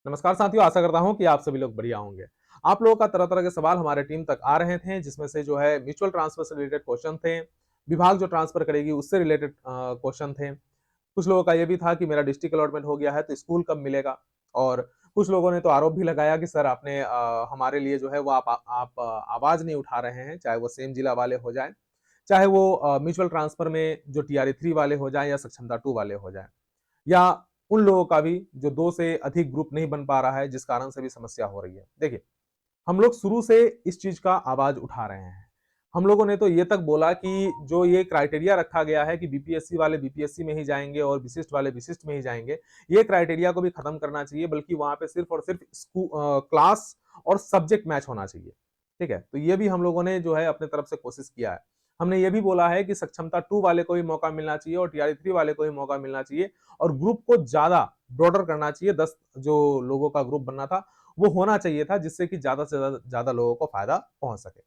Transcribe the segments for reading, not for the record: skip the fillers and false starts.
नमस्कार साथियों, आशा करता हूं कि आप सभी लोग बढ़िया होंगे। आप लोगों का तरह-तरह के सवाल हमारे टीम तक आ रहे थे, जिसमें से जो है म्यूचुअल ट्रांसफर से रिलेटेड क्वेश्चन थे, विभाग जो ट्रांसफर करेगी उससे रिलेटेड क्वेश्चन थे। कुछ लोगों का ये भी था कि मेरा डिस्ट्रिक्ट अलॉटमेंट हो गया है तो स्कूल कब मिलेगा? और कुछ लोगों ने तो आरोप भी लगाया कि सर आपने हमारे लिए जो है वो आप आवाज़ नहीं उठा रहे हैं, चाहे वो सेम जिला वाले हो जाएँ, चाहे वो म्यूचुअल ट्रांसफर में जो टीआरई 3 वाले हो जाएँ या सक्षमता 2 वाले हो जाएँ। या उन लोगों का भी जो 2 से अधिक ग्रुप नहीं बन पा रहा है, जिस कारण से भी समस्या हो रही है। देखिए, हम लोग शुरू से इस चीज़ का आवाज़ उठा रहे हैं। हम लोगों ने तो ये तक बोला कि जो ये क्राइटेरिया रखा गया है कि बीपीएससी वाले बीपीएससी में ही जाएँगे और विशिष्ट वाले विशिष्ट में ही जाएँगे, ये क्राइटेरिया को भी खत्म करना चाहिए, बल्कि वहाँ पे सिर्फ़ और सिर्फ़ क्लास और सब्जेक्ट मैच होना चाहिए। ठीक है? तो ये भी हम लोगों ने जो है अपने तरफ से कोशिश किया है। हमने ये भी बोला है कि सक्षमता 2 वाले को भी मौका मिलना चाहिए और टीआरई 3 वाले को भी मौका मिलना चाहिए और ग्रुप को ज़्यादा ब्रॉडर करना चाहिए। 10 जो लोगों का ग्रुप बनना था, वो होना चाहिए था, जिससे कि ज़्यादा से ज़्यादा लोगों को फ़ायदा पहुँच सके।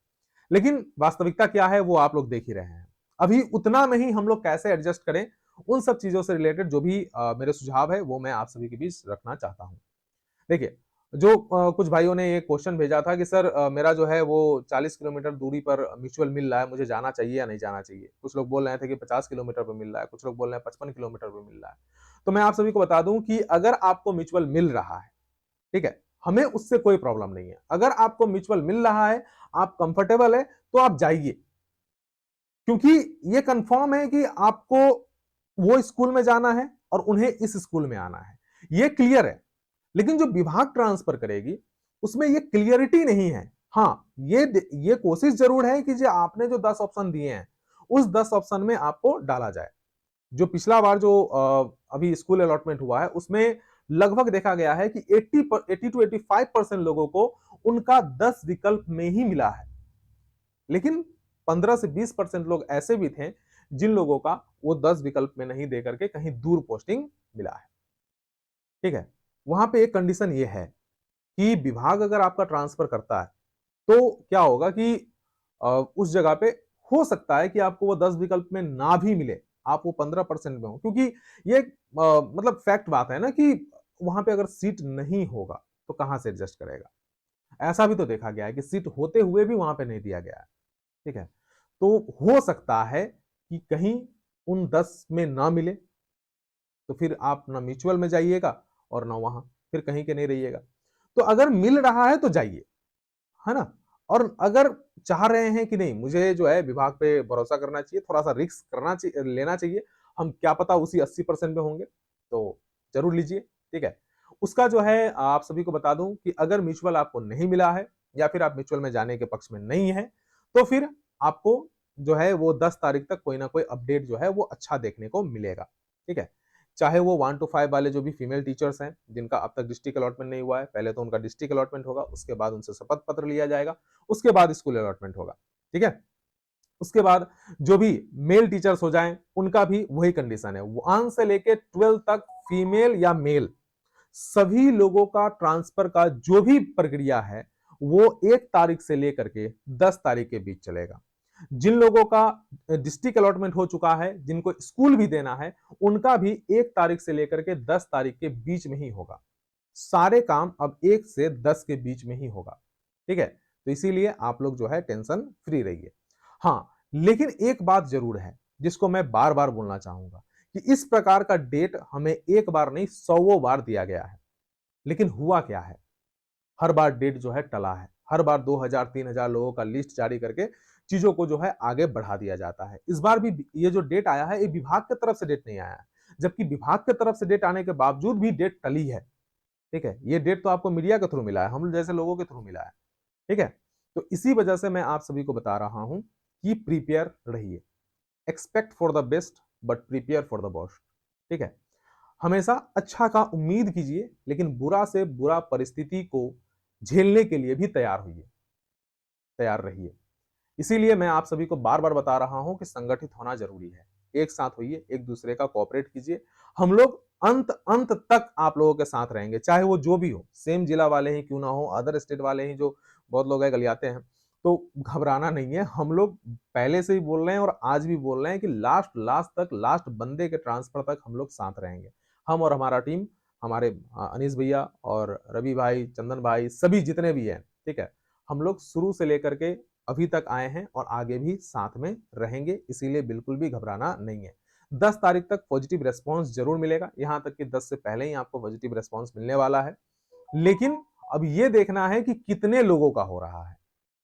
लेकिन वास्तविकता क्या है, वो आप लोग देख ही रहे हैं। अभी उतना में ही हम लोग कैसे एडजस्ट करें, उन सब चीज़ों से रिलेटेड जो भी मेरे सुझाव है, वो मैं आप सभी के बीच रखना चाहता हूँ। देखिए, जो कुछ भाइयों ने ये क्वेश्चन भेजा था कि सर मेरा जो है वो 40 किलोमीटर दूरी पर म्यूचुअल मिल रहा है, मुझे जाना चाहिए या नहीं जाना चाहिए? कुछ लोग बोल रहे थे कि 50 किलोमीटर पे मिल रहा है, कुछ लोग बोल रहे हैं 55 किलोमीटर पे मिल रहा है। तो मैं आप सभी को बता दूँ कि अगर आपको म्यूचुअल मिल रहा है, ठीक है? हमें उससे कोई प्रॉब्लम नहीं है। अगर आपको म्यूचुअल मिल रहा है, आप कंफर्टेबल है, तो आप जाइए। क्योंकि ये कन्फर्म है कि आपको वो स्कूल में जाना है और उन्हें इस स्कूल में आना है। ये क्लियर है। लेकिन जो विभाग ट्रांसफर करेगी, उसमें ये क्लियरिटी नहीं है। हाँ, ये कोशिश ज़रूर है कि जो आपने जो 10 ऑप्शन दिए हैं, उस 10 ऑप्शन में आपको डाला जाए। जो पिछला बार जो अभी स्कूल अलॉटमेंट हुआ है, उसमें लगभग देखा गया है कि 80 टू 85% लोगों को उनका 10 विकल्प में ही मिला है। लेकिन 15 से 20% लोग ऐसे भी थे, जिन लोगों का वो 10 विकल्प में नहीं दे करके कहीं दूर पोस्टिंग मिला है। ठीक है? वहां पे एक कंडीशन ये है कि विभाग अगर आपका ट्रांसफर करता है, तो क्या होगा कि उस जगह पे हो सकता है कि आपको वो 10 विकल्प में ना भी मिले, आप वो 15% में हो। क्योंकि ये मतलब फैक्ट बात है ना कि वहां पे अगर सीट नहीं होगा, तो कहां से एडजस्ट करेगा? ऐसा भी तो देखा गया है कि सीट होते हुए भी वहां पे नहीं दिया गया है। ठीक है? तो हो सकता है कि कहीं उन 10 में ना मिले, तो फिर आप ना म्यूचुअल में जाइएगा और ना वहां, फिर कहीं के नहीं रहिएगा। तो अगर मिल रहा है तो जाइए, है ना? और अगर चाह रहे हैं कि नहीं मुझे जो है विभाग पे भरोसा करना चाहिए, थोड़ा-सा रिस्क लेना चाहिए, हम क्या पता उसी 80% में होंगे, तो ज़रूर लीजिए, ठीक है? उसका जो है आप सभी को बता दूँ कि अगर म्यूचुअल आपको नहीं मिला है या फिर आप म्यूचुअल में जाने के पक्ष में नहीं हैं, तो फिर आपको जो है वो 10 तारीख तक कोई ना कोई अपडेट जो है वो अच्छा देखने को मिलेगा, ठीक है? चाहे वो 1 टू 5 वाले जो भी फीमेल टीचर्स हैं, जिनका अब तक डिस्ट्रिक्ट अलॉटमेंट नहीं हुआ है, पहले तो उनका डिस्ट्रिक्ट अलॉटमेंट होगा, उसके बाद उनसे शपथ पत्र लिया जाएगा, उसके बाद स्कूल अलॉटमेंट होगा, ठीक है? उसके बाद जो भी मेल टीचर्स हो जाएं, उनका भी वही कंडीशन है। 1 से लेके 12 तक फीमेल या मेल सभी लोगों का ट्रांसफर का जो भी प्रक्रिया है, वो 1 तारीख से लेकर के 10 तारीख के बीच चलेगा। जिन लोगों का डिस्ट्रिक्ट अलॉटमेंट हो चुका है, जिनको स्कूल भी देना है, उनका भी 1 तारीख से लेकर के 10 तारीख के बीच में ही होगा। सारे काम अब 1 से 10 के बीच में ही होगा। ठीक है? तो इसीलिए आप लोग जो है टेंशन फ्री रहिए। हाँ, लेकिन एक बात ज़रूर है, जिसको मैं बार-बार बोलना चाहूँगा कि इस प्रकार का डेट हमें एक बार नहीं सौवों बार दिया गया है। लेकिन हुआ क्या है? हर बार डेट जो है टला है। हर बार 2000 3000 लोगों का लिस्ट जारी करके चीज़ों को जो है आगे बढ़ा दिया जाता है। इस बार भी ये जो डेट आया है, ये विभाग की तरफ से डेट नहीं आया है। जबकि विभाग की तरफ से डेट आने के बावजूद भी डेट टली है। ठीक है? ये डेट तो आपको मीडिया के थ्रू मिला है, हम जैसे लोगों के थ्रू मिला है। ठीक है? तो इसी वजह से मैं आप सभी को बता रहा हूँ कि प्रिपेयर रहिए। Expect for the best but prepare for the worst. ठीक है? हमेशा अच्छा का उम्मीद कीजिए, लेकिन बुरा से बुरा परिस्थिति को झेलने के लिए भी तैयार होइए, तैयार रहिए। इसीलिए मैं आप सभी को बार-बार बता रहा हूं कि संगठित होना जरूरी है। एक साथ होइए, एक दूसरे का कोऑपरेट कीजिए। हम लोग अंत अंत तक आप लोगों के साथ रहेंगे, चाहे वो जो भी हो, सेम जिला वाले ही क्यों ना हो, अदर स्टेट वाले ही जो बहुत लोग हैं गलियाते हैं, तो घबराना नहीं है। हम लोग पहले से ही बोल रहे हैं और आज भी बोल रहे हैं कि लास्ट लास्ट तक, लास्ट बंदे के ट्रांसफर तक हम लोग साथ रहेंगे। हम और हमारा टीम हमारे अनीस भैया और रवि भाई, चंदन भाई, सभी जितने भी हैं, ठीक है, हम लोग शुरू से लेकर के अभी तक आए हैं और आगे भी साथ में रहेंगे, इसीलिए बिल्कुल भी घबराना नहीं है। 10 तारीख तक पॉजिटिव रेस्पॉन्स जरूर मिलेगा, यहां तक कि 10 से पहले ही आपको पॉजिटिव रेस्पॉन्स मिलने वाला है। लेकिन अब ये देखना है कि कितने लोगों का हो रहा है,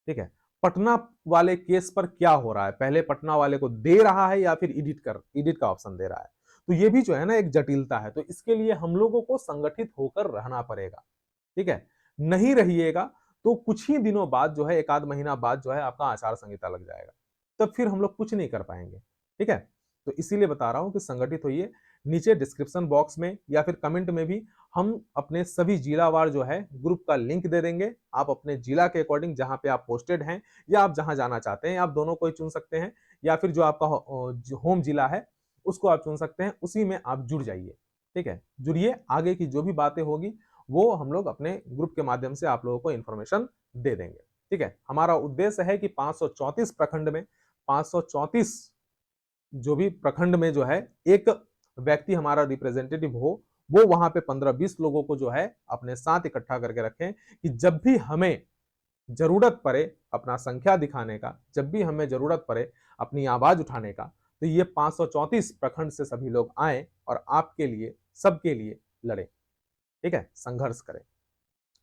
ठीक है। पटना वाले केस पर क्या हो रहा है, पहले पटना वाले को दे रहा है या फिर एडिट का ऑप्शन दे रहा है, तो ये भी जो है ना एक जटिलता है। तो इसके लिए हम लोगों को संगठित होकर रहना पड़ेगा, ठीक है। नहीं रहिएगा तो कुछ ही दिनों बाद जो है, एक आध महीना बाद जो है आपका आचार संहिता लग जाएगा, तब फिर हम लोग कुछ नहीं कर पाएंगे, ठीक है। तो इसीलिए बता रहा हूं कि संगठित होइए। नीचे डिस्क्रिप्शन बॉक्स में या फिर कमेंट में भी हम अपने सभी जिलावार जो है ग्रुप का लिंक दे देंगे। आप अपने जिला के अकॉर्डिंग जहां पे आप पोस्टेड हैं या आप जहां जाना चाहते हैं, आप दोनों को ही चुन सकते हैं, या फिर जो आपका होम जिला है उसको आप चुन सकते हैं, उसी में आप जुड़ जाइए, ठीक है। जुड़िए, आगे की जो भी बातें होगी वो हम लोग अपने ग्रुप के माध्यम से आप लोगों को इन्फॉर्मेशन दे देंगे, ठीक है। हमारा उद्देश्य है कि 534 प्रखंड में 534 जो भी प्रखंड में जो है एक व्यक्ति हमारा रिप्रेजेंटेटिव हो, वो वहां पे 15-20 लोगों को जो है अपने साथ इकट्ठा करके रखें कि जब भी हमें जरूरत पड़े अपना संख्या दिखाने का, जब भी हमें जरूरत पड़े अपनी आवाज उठाने का, तो ये 534 प्रखंड से सभी लोग आए और आपके लिए, सबके लिए लड़े, ठीक है, संघर्ष करें।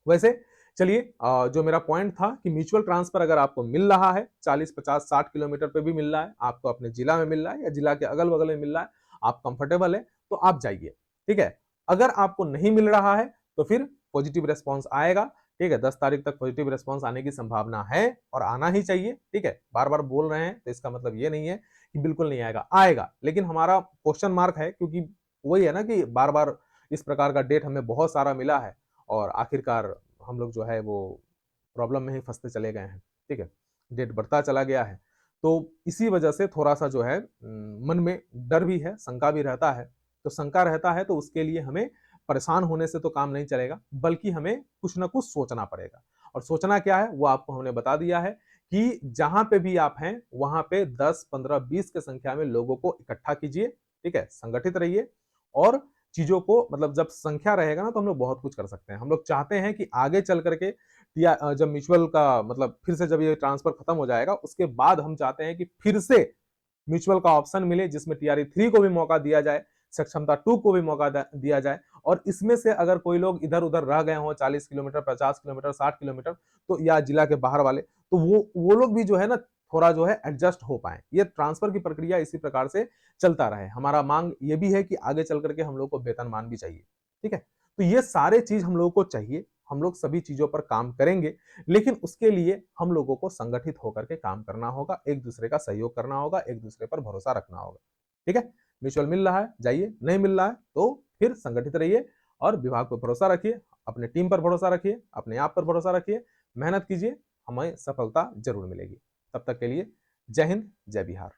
वैसे चलिए, जो मेरा पॉइंट था कि म्यूचुअल ट्रांसफर अगर आपको मिल रहा है 40, 50, 60 किलोमीटर पे भी मिल रहा है, आपको अपने जिला में मिल रहा है या जिला के अगल बगल में मिल रहा है, आप कंफर्टेबल है तो आप जाइए, ठीक है। अगर आपको नहीं मिल रहा है तो फिर पॉजिटिव रेस्पॉन्स आएगा, ठीक है। 10 तारीख तक पॉजिटिव रेस्पॉन्स आने की संभावना है और आना ही चाहिए, ठीक है। बार बार बोल रहे हैं तो इसका मतलब ये नहीं है कि बिल्कुल नहीं आएगा, आएगा, लेकिन हमारा क्वेश्चन मार्क है, क्योंकि वही है ना कि बार बार इस प्रकार का डेट हमें बहुत सारा मिला है और आखिरकार हम लोग जो है वो प्रॉब्लम में ही फंसते चले गए हैं, ठीक है। डेट बढ़ता चला गया है, तो इसी वजह से थोड़ा सा जो है मन में डर भी है, शंका भी रहता है। तो शंका रहता है तो उसके लिए हमें परेशान होने से तो काम नहीं चलेगा, बल्कि हमें कुछ ना कुछ सोचना पड़ेगा। और सोचना क्या है वो आपको हमने बता दिया है कि जहां पे भी आप हैं वहां पे 10, 15, 20 की संख्या में लोगों को इकट्ठा कीजिए, ठीक है, संगठित रहिए। और चीजों को, मतलब जब संख्या रहेगा ना तो हम लोग बहुत कुछ कर सकते हैं। हम लोग चाहते हैं कि आगे चल करके जब म्यूचुअल का मतलब फिर से जब ये ट्रांसफर खत्म हो जाएगा उसके बाद हम चाहते हैं कि फिर से म्यूचुअल का ऑप्शन मिले, जिसमें टीआरई 3 को भी मौका दिया जाए, सक्षमता 2 को भी मौका दिया जाए। और इसमें से अगर कोई लोग इधर उधर रह गए हों 40 किलोमीटर, 50 किलोमीटर, 60 किलोमीटर, तो या जिला के बाहर वाले, तो वो लोग भी जो है ना थोड़ा जो है एडजस्ट हो पाए। ये ट्रांसफर की प्रक्रिया इसी प्रकार से चलता रहे। हमारा मांग ये भी है कि आगे चल करके हम लोग को वेतनमान भी चाहिए, ठीक है। तो ये सारे चीज हम लोगों को चाहिए, हम लोग सभी चीजों पर काम करेंगे, लेकिन उसके लिए हम लोगों को संगठित होकर के काम करना होगा, एक दूसरे का सहयोग करना होगा, एक दूसरे पर भरोसा रखना होगा, ठीक है। म्यूचुअल मिल रहा है जाइए, नहीं मिल रहा है तो फिर संगठित रहिए और विभाग पर भरोसा रखिए, अपने टीम पर भरोसा रखिए, अपने आप पर भरोसा रखिए, मेहनत कीजिए, हमें सफलता जरूर मिलेगी। तब तक के लिए जय हिंद, जय बिहार।